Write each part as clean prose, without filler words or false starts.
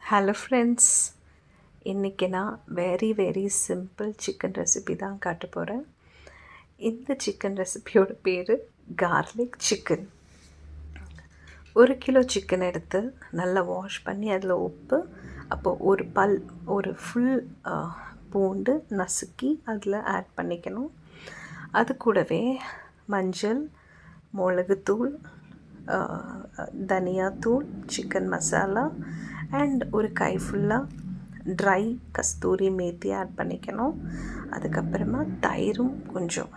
Hello friends, இன்றைக்கி நான் very simple chicken recipe தான் காட்ட போகிறேன். இந்த சிக்கன் ரெசிபியோட பேர் கார்லிக் சிக்கன். 1 கிலோ சிக்கன் எடுத்து நல்லா வாஷ் பண்ணி அதில் உப்பு, அப்போது ஒரு ஃபுல் பூண்டு நசுக்கி அதில் ஆட் பண்ணிக்கணும். அது கூடவே மஞ்சள், மிளகுத்தூள், தனியாத்தூள், சிக்கன் மசாலா அண்ட் ஒரு கை ஃபுல்லாக ட்ரை கஸ்தூரி மேத்தி ஆட் பண்ணிக்கணும். அதுக்கப்புறமா தயிரும் கொஞ்சம்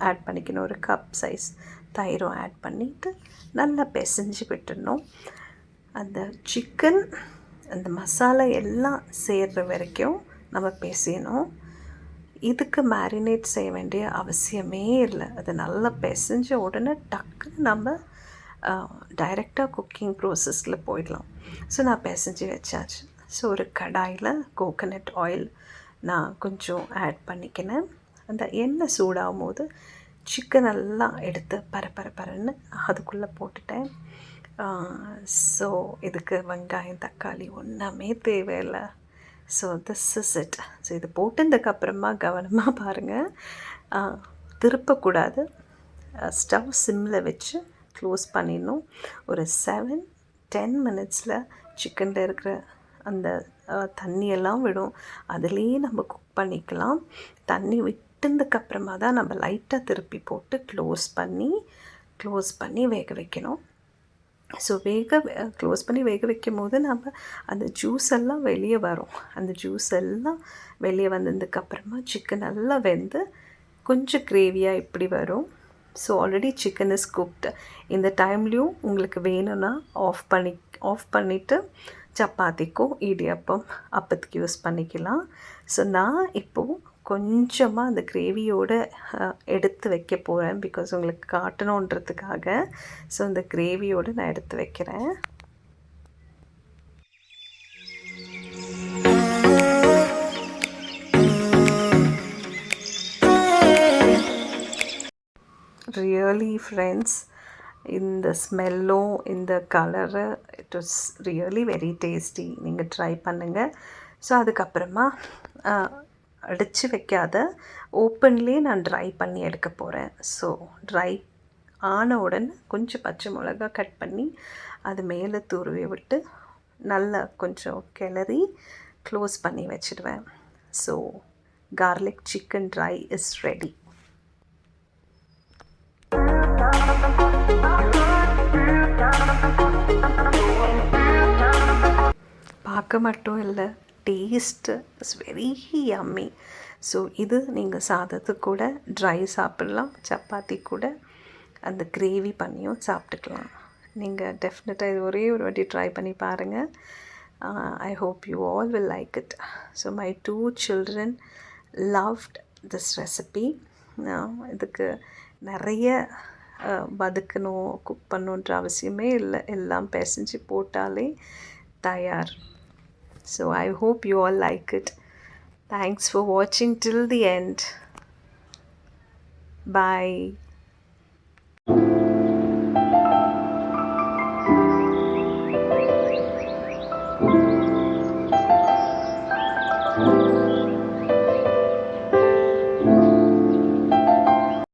ஆட் பண்ணிக்கணும். ஒரு கப் சைஸ் தயிரும் ஆட் பண்ணிவிட்டு நல்லா பிசைஞ்சு விட்டுடணும். அந்த சிக்கன் அந்த மசாலா எல்லாம் சேர்கிற வரைக்கும் நம்ம பிசையணும். இதுக்கு மேரினேட் செய்ய வேண்டிய அவசியமே இல்லை. அது நல்லா பிசைஞ்ச உடனே டக்குன்னு நம்ம டைரெக்டாக குக்கிங் ப்ரோசஸில் போயிடலாம். ஸோ நான் பிசைஞ்சு வச்சாச்சு. ஸோ ஒரு கடாயில் கோகனட் ஆயில் நான் கொஞ்சம் ஆட் பண்ணிக்கினேன். அந்த எண்ணெய் சூடாகும் போது சிக்கன் எல்லாம் எடுத்து பரன்னு அதுக்குள்ளே போட்டுட்டேன். ஸோ இதுக்கு வெங்காயம் தக்காளி ஒன்றுமே தேவையில்லை. So this is it. So இது போட்டதுக்கப்புறமா கவனமாக பாருங்கள், திருப்பக்கூடாது. ஸ்டவ் சிம்மில் வச்சு க்ளோஸ் பண்ணிடணும். ஒரு 7-10 மினிட்ஸில் சிக்கனில் இருக்கிற அந்த தண்ணியெல்லாம் விடும். அதுலேயே நம்ம குக் பண்ணிக்கலாம். தண்ணி விட்டதுக்கப்புறமா தான் நம்ம லைட்டாக திருப்பி போட்டு க்ளோஸ் பண்ணி வேக வைக்கணும். ஸோ க்ளோஸ் பண்ணி வேக வைக்கும் போது நம்ம அந்த ஜூஸ் எல்லாம் வெளியே வரும். அந்த ஜூஸ் எல்லாம் வெளியே வந்ததுக்கப்புறமா சிக்கன் நல்லா வெந்து கொஞ்சம் கிரேவியாக இப்படி வரும். So already chicken is cooked. இந்த டைம்லேயும் உங்களுக்கு வேணும்னா ஆஃப் பண்ணிவிட்டு சப்பாத்திக்கும் இடியப்பம் அப்பத்துக்கு யூஸ் பண்ணிக்கலாம். ஸோ நான் இப்போது கொஞ்சமாக அந்த கிரேவியோடு எடுத்து வைக்க போகிறேன், பிகாஸ் உங்களுக்கு காட்டணுன்றதுக்காக. ஸோ அந்த கிரேவியோடு நான் எடுத்து வைக்கிறேன். ரியலி ஃப்ரெண்ட்ஸ், இந்த ஸ்மெல்லும் இந்த colour it was really very tasty. நீங்கள் ட்ரை பண்ணுங்கள். ஸோ அதுக்கப்புறமா அடித்து வைக்காத ஓப்பன்லேயே நான் ட்ரை பண்ணி எடுக்க போகிறேன். ஸோ ட்ரை ஆன உடனே கொஞ்சம் பச்சை மிளகா கட் பண்ணி அது மேலே துருவி விட்டு நல்லா கொஞ்சம் கிளறி க்ளோஸ் பண்ணி வச்சுடுவேன். So garlic chicken try is ready. பார்க்க மட்டும் இல்லை, taste is very yummy. So இது நீங்கள் சாதத்துக்கு கூட ட்ரை சாப்பிட்லாம், சப்பாத்தி கூட அந்த கிரேவி பண்ணியும் சாப்பிட்டுக்கலாம். நீங்கள் டெஃபினட்டாக இது ஒரே ஒரு வாட்டி ட்ரை பண்ணி பாருங்கள். I hope you all will like it. So my 2 children loved this recipe. இதுக்கு நிறைய வதக்கணும், குக் பண்ணுன்ற அவசியமே இல்லை. எல்லாம் பிசைஞ்சு போட்டாலே தயார். So I hope you all like it. Thanks for watching till the end. Bye.